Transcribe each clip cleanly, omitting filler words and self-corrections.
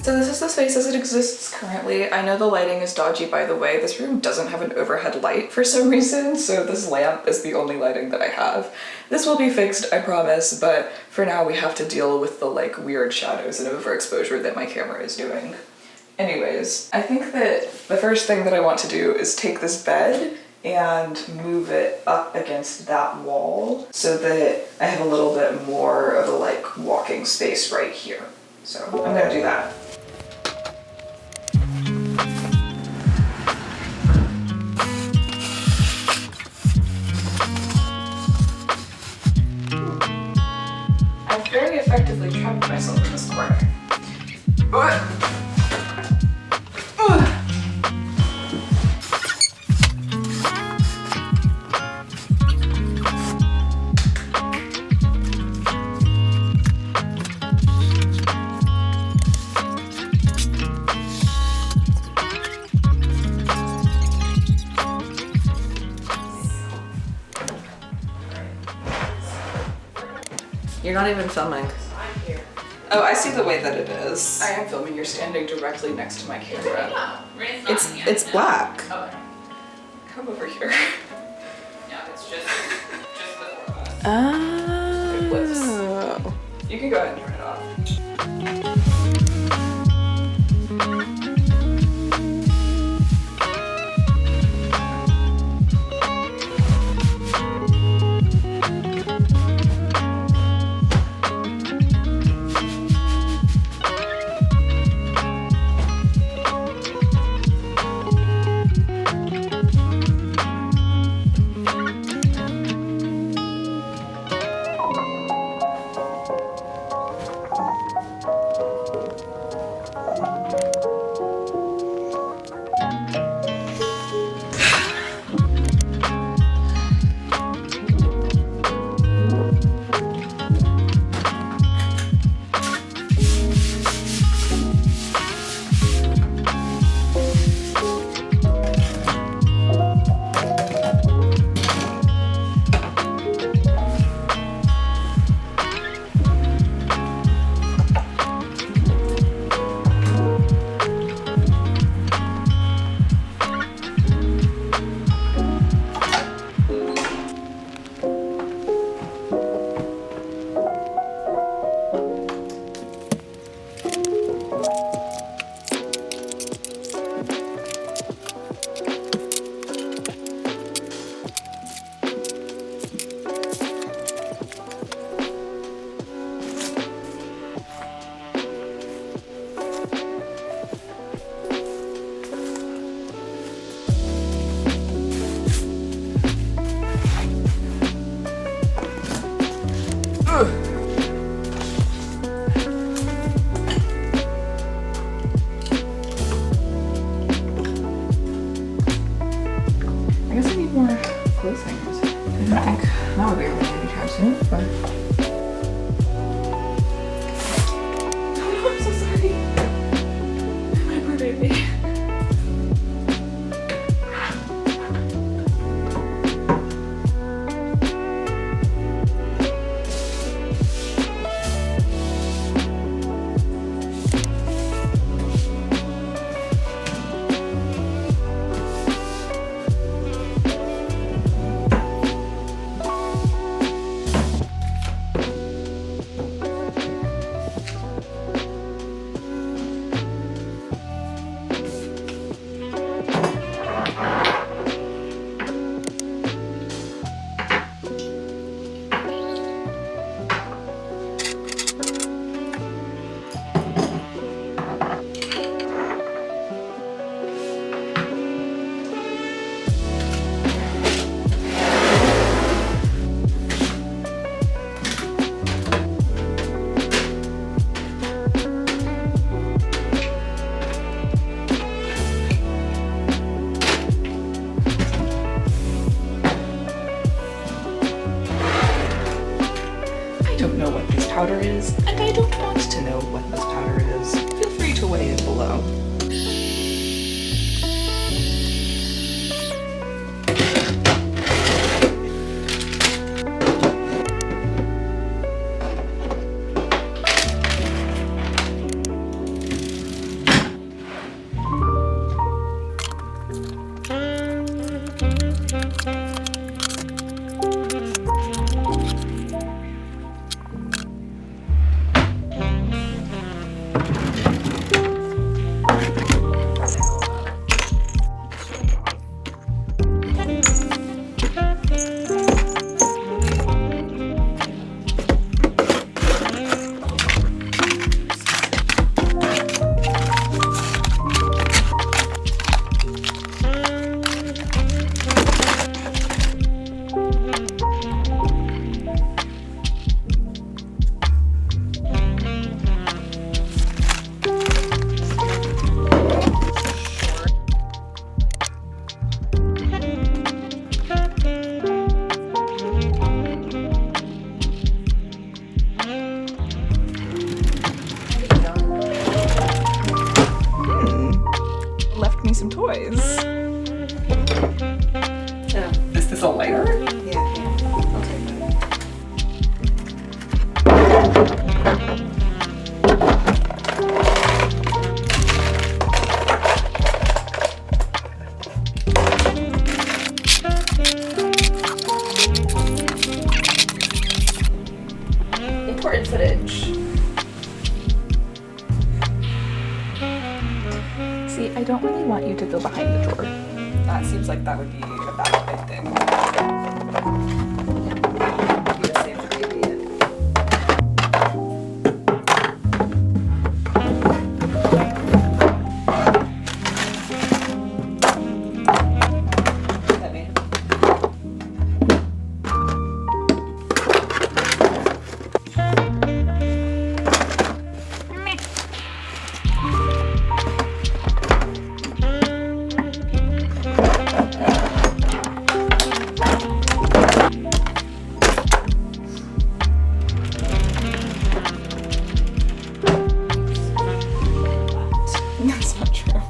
So this is the space as it exists currently. I know the lighting is dodgy, by the way. This room doesn't have an overhead light for some reason, so this lamp is the only lighting that I have. This will be fixed, I promise, but for now we have to deal with the like weird shadows and overexposure that my camera is doing. Anyways, I think that the first thing that I want to do is take this bed and move it up against that wall so that I have a little bit more of a like walking space right here. So I'm gonna do that. I've very effectively trapped myself in this corner. You're not even filming. I'm here. Oh, I see the way that it is. I am filming. You're standing directly next to my camera. It's black. Okay. Come over here. Yeah, it's just the 4 of us. Oh. You can go ahead and turn it off. I guess I need more clothes hangers. I don't think that would be really anytime soon, but... Oh, I'm so sorry. My poor baby. powder is, and I don't want to know what this powder is. Feel free to weigh in below. some toys. Oh, Is this a lighter? yeah. I'll take that. Important footage. See, I don't really want you to go behind the drawer. That seems like that would be a bad thing. You just save the baby. Heavy. That's not true.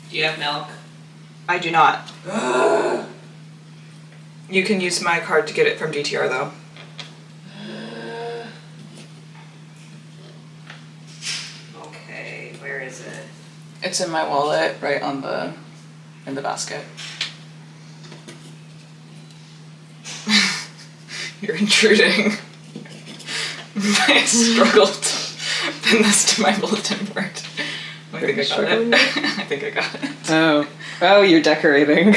Do you have milk? I do not. You can use my card to get it from DTR though. Okay, where is it? It's in my wallet, right in the basket. You're intruding. I struggled to pin this to my bulletin board. I think I got it. I think I got it. Oh, you're decorating.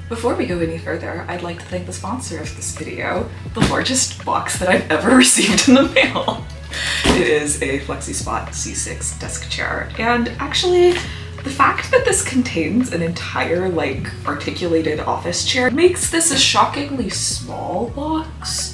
Before we go any further, I'd like to thank the sponsor of this video, the largest box that I've ever received in the mail. It is a FlexiSpot C6 desk chair, and actually, the fact that this contains an entire, like, articulated office chair makes this a shockingly small box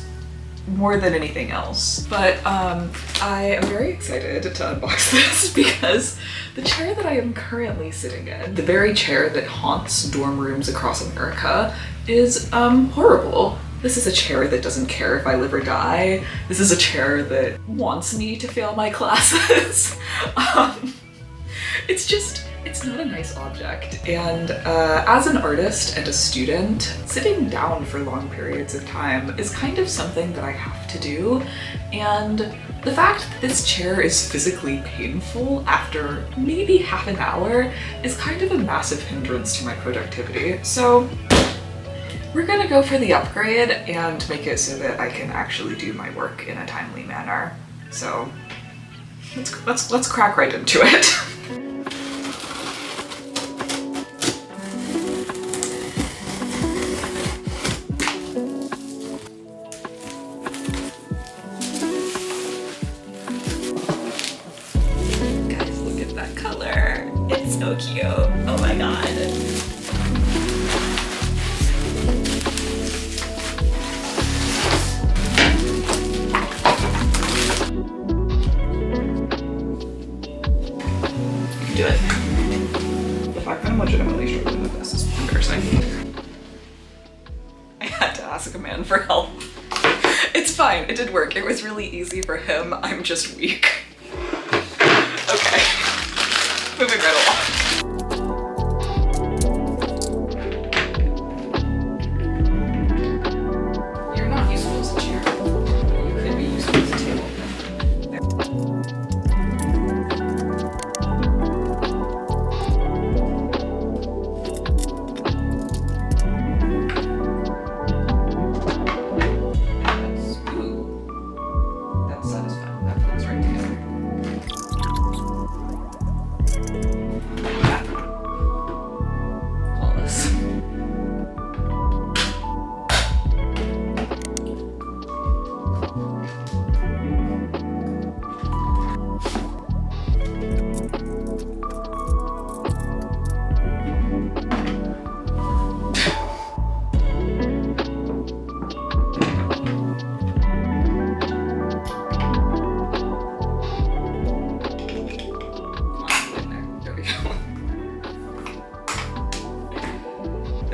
more than anything else. But I am very excited to unbox this because the chair that I am currently sitting in, the very chair that haunts dorm rooms across America, is horrible. This is a chair that doesn't care if I live or die. This is a chair that wants me to fail my classes. It's not a nice object. And as an artist and a student, sitting down for long periods of time is kind of something that I have to do. And the fact that this chair is physically painful after maybe half an hour is kind of a massive hindrance to my productivity. So we're gonna go for the upgrade and make it so that I can actually do my work in a timely manner. So let's crack right into it. Guys, look at that color. It's so cute. Oh my god. Do it. The fact that I'm legitimately struggling with this is embarrassing. I had to ask a man for help. It's fine, it did work. It was really easy for him. I'm just weak. Okay. Moving right along. You're not useful as a chair. You could be useful as a table.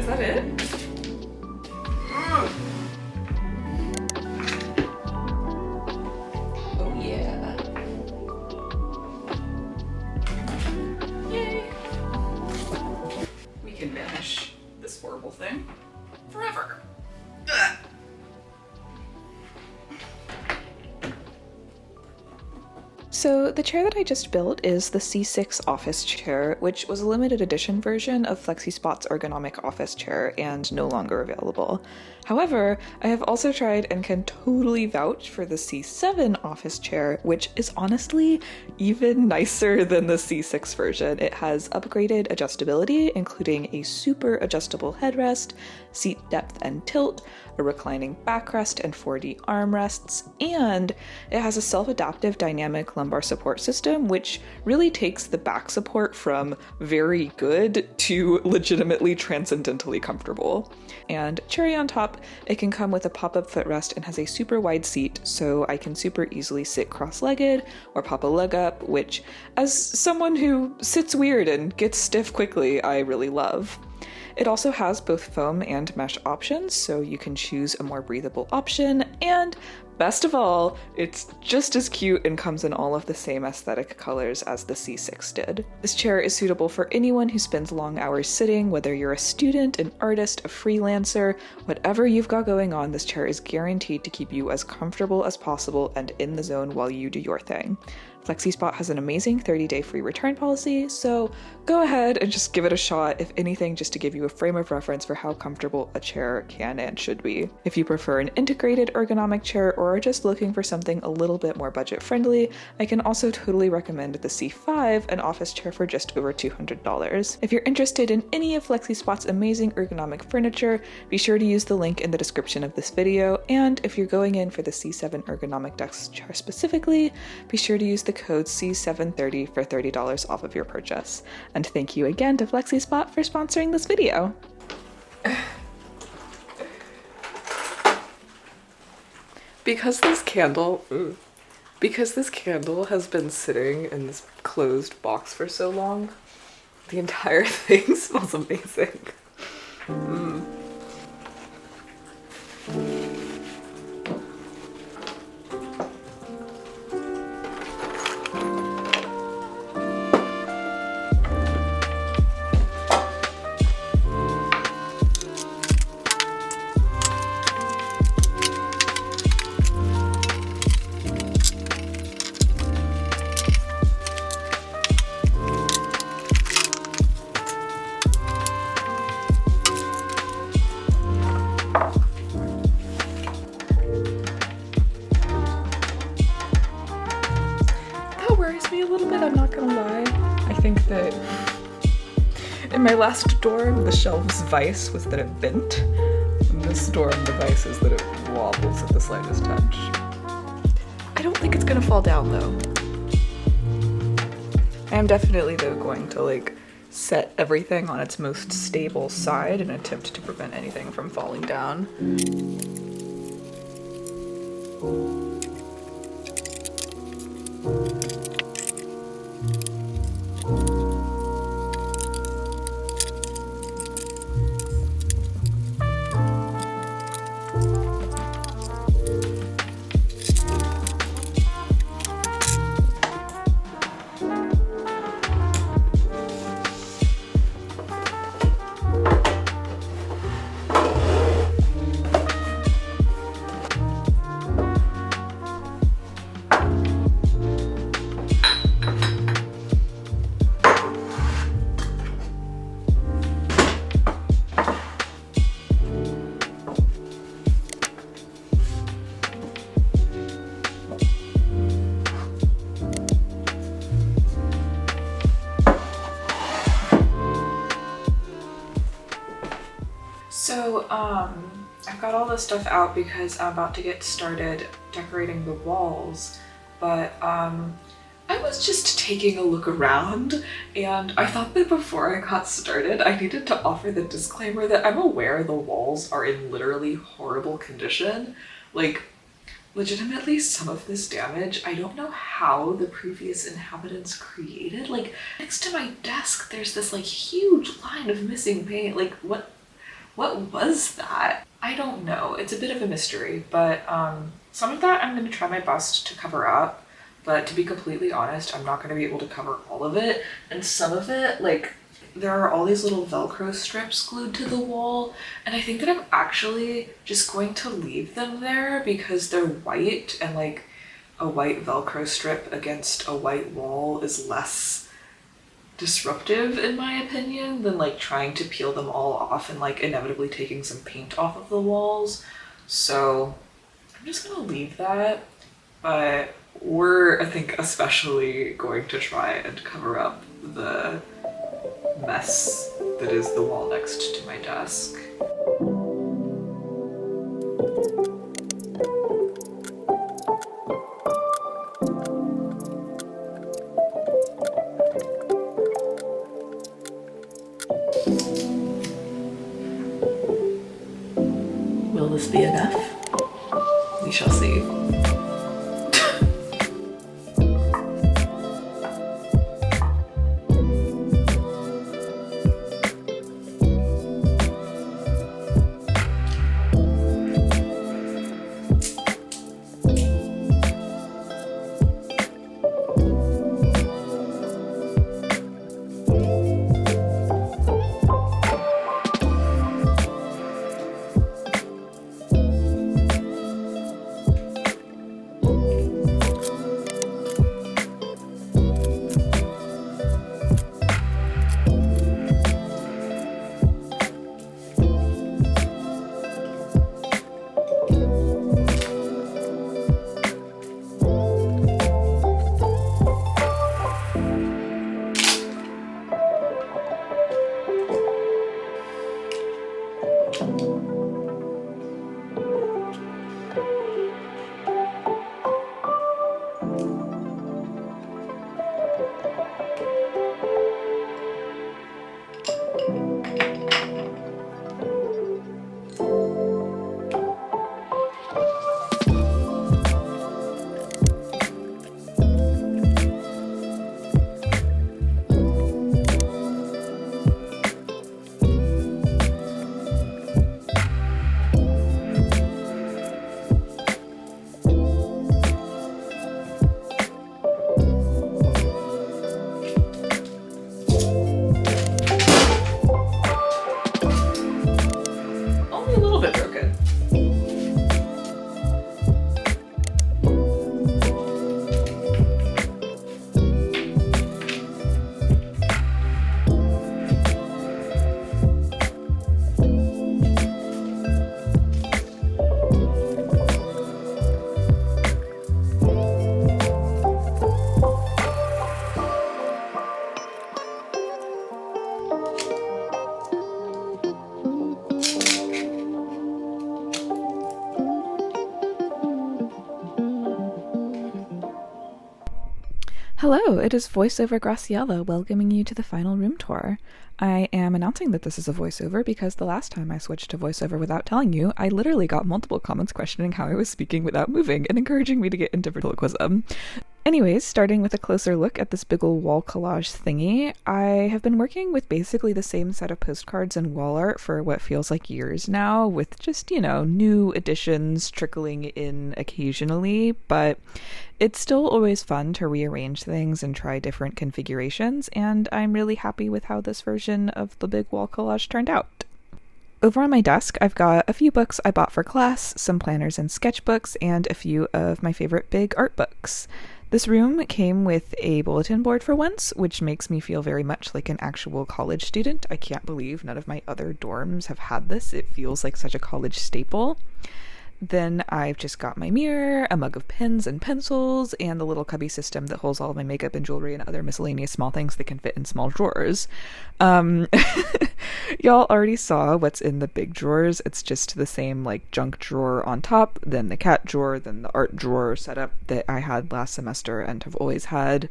that it? Oh yeah. Yay! We can banish this horrible thing forever. Ugh. So the chair that I just built is the C6 office chair, which was a limited edition version of FlexiSpot's ergonomic office chair and no longer available. However, I have also tried and can totally vouch for the C7 office chair, which is honestly even nicer than the C6 version. It has upgraded adjustability, including a super adjustable headrest, seat depth and tilt, a reclining backrest and 4D armrests, and it has a self-adaptive dynamic lumbar support system, which really takes the back support from very good to legitimately transcendentally comfortable. And cherry on top, it can come with a pop-up footrest and has a super wide seat, so I can super easily sit cross-legged or pop a leg up, which, as someone who sits weird and gets stiff quickly, I really love. It also has both foam and mesh options, so you can choose a more breathable option, and best of all, it's just as cute and comes in all of the same aesthetic colors as the C6 did. This chair is suitable for anyone who spends long hours sitting, whether you're a student, an artist, a freelancer, whatever you've got going on, this chair is guaranteed to keep you as comfortable as possible and in the zone while you do your thing. FlexiSpot has an amazing 30-day free return policy, so go ahead and just give it a shot, if anything, just to give you a frame of reference for how comfortable a chair can and should be. If you prefer an integrated ergonomic chair or are just looking for something a little bit more budget-friendly, I can also totally recommend the C5, an office chair for just over $200. If you're interested in any of FlexiSpot's amazing ergonomic furniture, be sure to use the link in the description of this video, and if you're going in for the C7 ergonomic desk chair specifically, be sure to use the code C730 for $30 off of your purchase. And thank you again to FlexiSpot for sponsoring this video. Because this candle has been sitting in this closed box for so long, the entire thing smells amazing. I'm not gonna lie. I think that in my last dorm, the shelf's vice was that it bent. In this dorm, the vice is that it wobbles at the slightest touch. I don't think it's gonna fall down though. I am definitely though going to set everything on its most stable side in an attempt to prevent anything from falling down. So, I've got all this stuff out because I'm about to get started decorating the walls, but I was just taking a look around and I thought that before I got started I needed to offer the disclaimer that I'm aware the walls are in literally horrible condition. Like, legitimately some of this damage, I don't know how the previous inhabitants created. Like, next to my desk there's this huge line of missing paint. Like, What was that? I don't know. It's a bit of a mystery, but some of that I'm going to try my best to cover up. But to be completely honest, I'm not going to be able to cover all of it. And some of it, like, there are all these little Velcro strips glued to the wall. And I think that I'm actually just going to leave them there because they're white, and like a white Velcro strip against a white wall is less disruptive in my opinion than like trying to peel them all off and like inevitably taking some paint off of the walls. So I'm just gonna leave that, but we're, I think, especially going to try and cover up the mess that is the wall next to my desk. Will this be enough? We shall see. Hello, it is voiceover Graciela welcoming you to the final room tour. I am announcing that this is a voiceover because the last time I switched to voiceover without telling you, I literally got multiple comments questioning how I was speaking without moving and encouraging me to get into ventriloquism. Anyways, starting with a closer look at this big ol' wall collage thingy, I have been working with basically the same set of postcards and wall art for what feels like years now, with just, new additions trickling in occasionally, but it's still always fun to rearrange things and try different configurations, and I'm really happy with how this version of the big wall collage turned out. Over on my desk, I've got a few books I bought for class, some planners and sketchbooks, and a few of my favorite big art books. This room came with a bulletin board for once, which makes me feel very much like an actual college student. I can't believe none of my other dorms have had this. It feels like such a college staple. Then I've just got my mirror, a mug of pens and pencils, and the little cubby system that holds all of my makeup and jewelry and other miscellaneous small things that can fit in small drawers. Y'all already saw what's in the big drawers. It's just the same junk drawer on top, then the cat drawer, then the art drawer setup that I had last semester and have always had.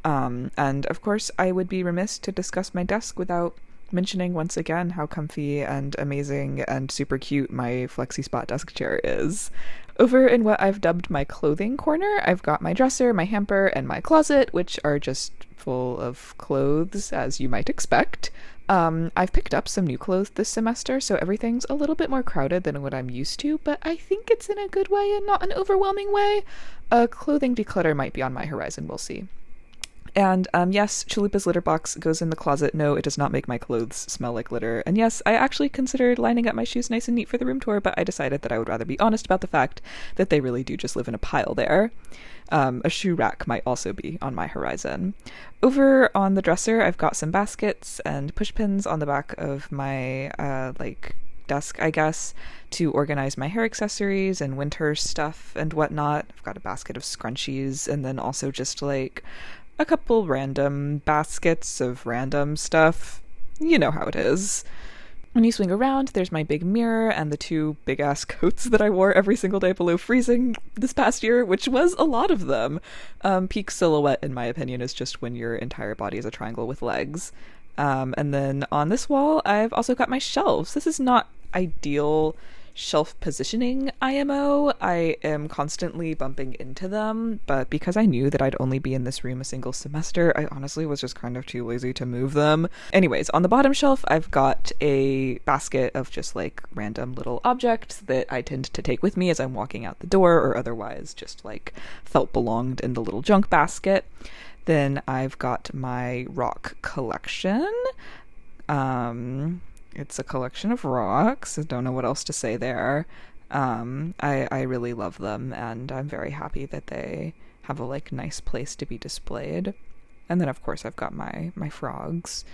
And of course, I would be remiss to discuss my desk without mentioning once again how comfy and amazing and super cute my FlexiSpot desk chair is. Over in what I've dubbed my clothing corner, I've got my dresser, my hamper, and my closet, which are just full of clothes, as you might expect. I've picked up some new clothes this semester, so everything's a little bit more crowded than what I'm used to, but I think it's in a good way and not an overwhelming way. A clothing declutter might be on my horizon, we'll see. And yes, Chalupa's litter box goes in the closet. No, it does not make my clothes smell like litter. And yes, I actually considered lining up my shoes nice and neat for the room tour, but I decided that I would rather be honest about the fact that they really do just live in a pile there. A shoe rack might also be on my horizon. Over on the dresser, I've got some baskets and push pins on the back of my desk, I guess, to organize my hair accessories and winter stuff and whatnot. I've got a basket of scrunchies and then also just like a couple random baskets of random stuff. You know how it is. When you swing around, there's my big mirror and the 2 big-ass coats that I wore every single day below freezing this past year, which was a lot of them. Peak silhouette, in my opinion, is just when your entire body is a triangle with legs. And then on this wall, I've also got my shelves. This is not ideal shelf positioning IMO. I am constantly bumping into them, but because I knew that I'd only be in this room a single semester, I honestly was just kind of too lazy to move them. Anyways, on the bottom shelf, I've got a basket of just like random little objects that I tend to take with me as I'm walking out the door, or otherwise just like felt belonged in the little junk basket. Then I've got my rock collection. It's a collection of rocks. I don't know what else to say there. I really love them, and I'm very happy that they have a like nice place to be displayed. And then of course I've got my frogs,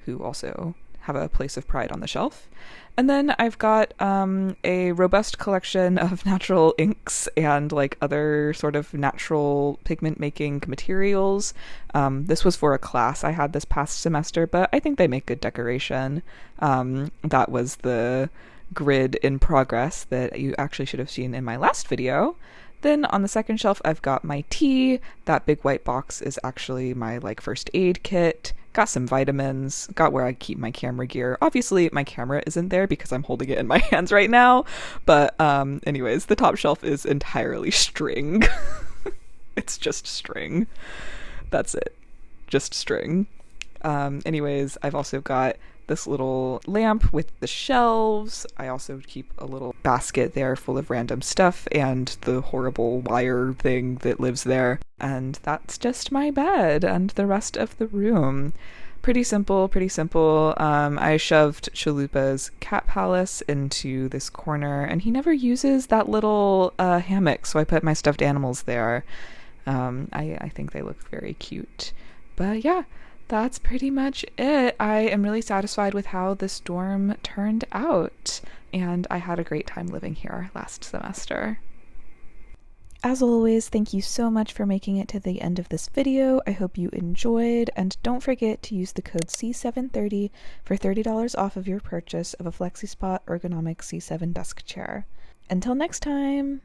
who also have a place of pride on the shelf. And then I've got a robust collection of natural inks and like other sort of natural pigment making materials. This was for a class I had this past semester, but I think they make good decoration. That was the grid in progress that you actually should have seen in my last video. Then on the second shelf, I've got my tea. That big white box is actually my like first aid kit. Got some vitamins. Got where I keep my camera gear. Obviously, my camera isn't there because I'm holding it in my hands right now. But anyways, the top shelf is entirely string. It's just string. That's it. Just string. Anyways, I've also got this little lamp with the shelves. I also keep a little basket there full of random stuff and the horrible wire thing that lives there. And that's just my bed and the rest of the room. Pretty simple, pretty simple. I shoved Chalupa's cat palace into this corner, and he never uses that little hammock, so I put my stuffed animals there. I think they look very cute. But yeah, that's pretty much it. I am really satisfied with how this dorm turned out, and I had a great time living here last semester. As always, thank you so much for making it to the end of this video. I hope you enjoyed, and don't forget to use the code C730 for $30 off of your purchase of a FlexiSpot Ergonomic C7 desk chair. Until next time!